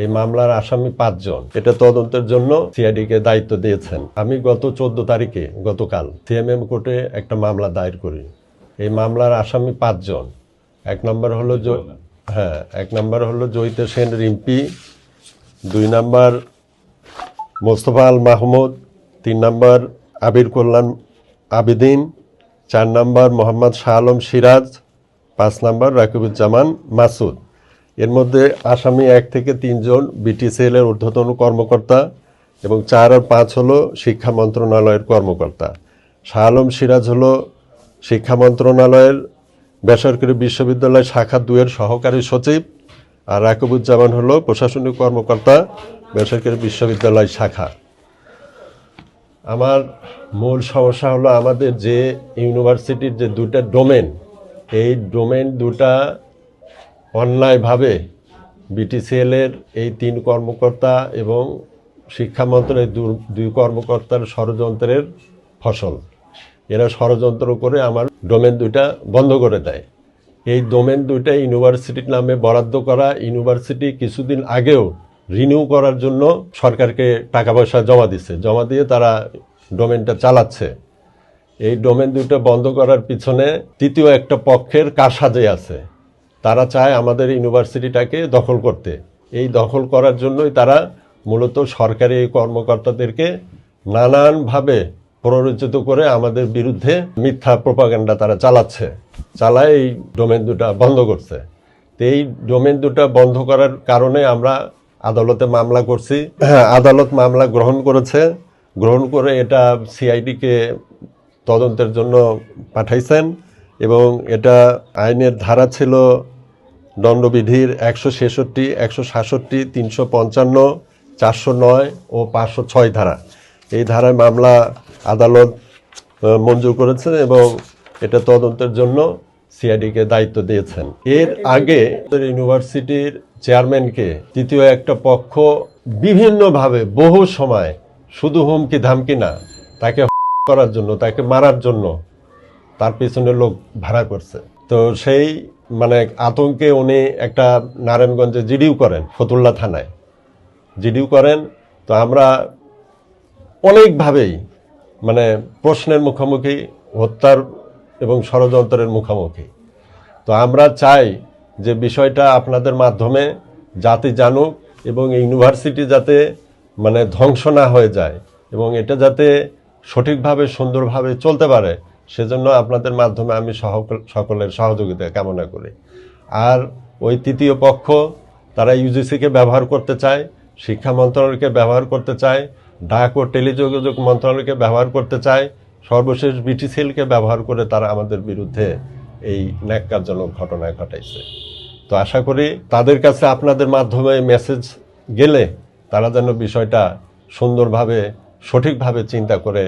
এই মামলার আসামি 5 জন। এটা তদন্তের জন্য সিআইডি কে দায়িত্ব দিয়েছেন। আমি গত 14 তারিখে গতকাল সিএমএম কোর্টে একটা মামলা দায়ের করি। এই মামলার আসামি 5 জন। এক নম্বর হলো জয়িতা সেন রিম্পি, 2 নম্বর মোস্তফা আল মাহমুদ, 3 নম্বর আবির কল্যাণ আবেদিন, 4 নম্বর মোহাম্মদ শাহ আলম সিরাজ, 5 নম্বর রাকিবুজ্জামান মাসুদ। এর মধ্যে আসামি 1 থেকে 3 জন বিটিসিএল এর ঊর্ধ্বতন কর্মকর্তা এবং 4 আর 5 হলো শিক্ষা মন্ত্রণালয়ের কর্মকর্তা। শাহ আলম সিরাজ হলো শিক্ষা মন্ত্রণালয়ের বেসরকারি বিশ্ববিদ্যালয় শাখা 2 এর সহকারী সচিব, আর রাকিবুজ্জামান হলো প্রশাসনিক কর্মকর্তা বেসরকারি বিশ্ববিদ্যালয় শাখা। আমার মূল সমস্যা হলো আমাদের যে ইউনিভার্সিটির যে 2টা ডোমেন, এই ডোমেন 2টা অন্যায়ভাবে বিটিসিএল এর এই 3 কর্মকর্তা এবং শিক্ষা মন্ত্রণালয়ের 2 কর্মকর্তার ষড়যন্ত্রের ফসল। এরা ষড়যন্ত্র করে আমার ডোমেন 2টা বন্ধ করে দেয়। এই ডোমেন 2টা ইউনিভার্সিটির নামে বরাদ্দ করা, ইউনিভার্সিটি কিছুদিন আগেও রিনিউ করার জন্য সরকারকে টাকা পয়সা জমা দিয়ে তারা ডোমেনটা চালাচ্ছে। এই ডোমেন 2টা বন্ধ করার পিছনে তৃতীয় একটা পক্ষের কারসাজি আছে। তারা চায় আমাদের ইউনিভার্সিটিটাকে দখল করতে। এই দখল করার জন্যই তারা মূলত সরকারি কর্মকর্তাদেরকে নানানভাবে প্ররোচিত করে আমাদের বিরুদ্ধে মিথ্যা প্রোপাগান্ডা তারা চালায় এই ডোমেন 2টা বন্ধ করছে। তো এই ডোমেন 2টা বন্ধ করার কারণে আমরা আদালতে মামলা করছি। আদালত মামলা গ্রহণ করে এটা সিআইডিকে তদন্তের জন্য পাঠাইছেন এবং এটা আইনের ধারা ছিল দণ্ডবিধির 166, 167, 355, 409 ও 506 ধারা। এই ধারায় মামলা আদালত মঞ্জুর করেছেন এবং এটা তদন্তের জন্য সিআইডিকে দায়িত্ব দিয়েছেন। এর আগে ইউনিভার্সিটির চেয়ারম্যানকে তৃতীয় একটা পক্ষ বিভিন্নভাবে বহু সময় শুধু হুমকি ধামকি না, তাকে করার জন্য, তাকে মারার জন্য তার পিছনে লোক ভাড়া করছে। তো সেই আতঙ্কে উনি একটা নারায়ণগঞ্জে জিডিউ করেন, ফতুল্লা থানায় জিডিউ করেন। তো আমরা অনেকভাবেই প্রশ্নের মুখোমুখি, হত্যার এবং ষড়যন্ত্রের মুখোমুখি। তো আমরা চাই যে বিষয়টা আপনাদের মাধ্যমে জাতি জানুক এবং ইউনিভার্সিটি যাতে ধ্বংস না হয়ে যায় এবং এটা যাতে সঠিকভাবে সুন্দরভাবে চলতে পারে, সেজন্য আপনাদের মাধ্যমে আমি সকলের সহযোগিতা কামনা করি। আর ওই তৃতীয় পক্ষ তারা ইউজিসিকে ব্যবহার করতে চায়, শিক্ষা মন্ত্রণালয়কে ব্যবহার করতে চায়, ডাক ও টেলিযোগাযোগ মন্ত্রণালয়কে ব্যবহার করতে চায়, সর্বশেষ বিটিসিএলকে ব্যবহার করে তারা আমাদের বিরুদ্ধে এই ন্যাক্কারজনক ঘটনা ঘটাইছে। তো আশা করি তাদের কাছে আপনাদের মাধ্যমে মেসেজ গেলে তারা যেন বিষয়টা সুন্দরভাবে সঠিকভাবে চিন্তা করে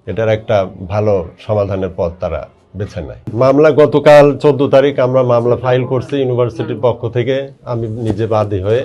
এটার একটা ভালো সমাধানের পথ তারা বেছে নেয়। মামলা গতকাল 14 তারিখ আমরা মামলা ফাইল করছি ইউনিভার্সিটির পক্ষ থেকে, আমি নিজে বাদী হয়ে।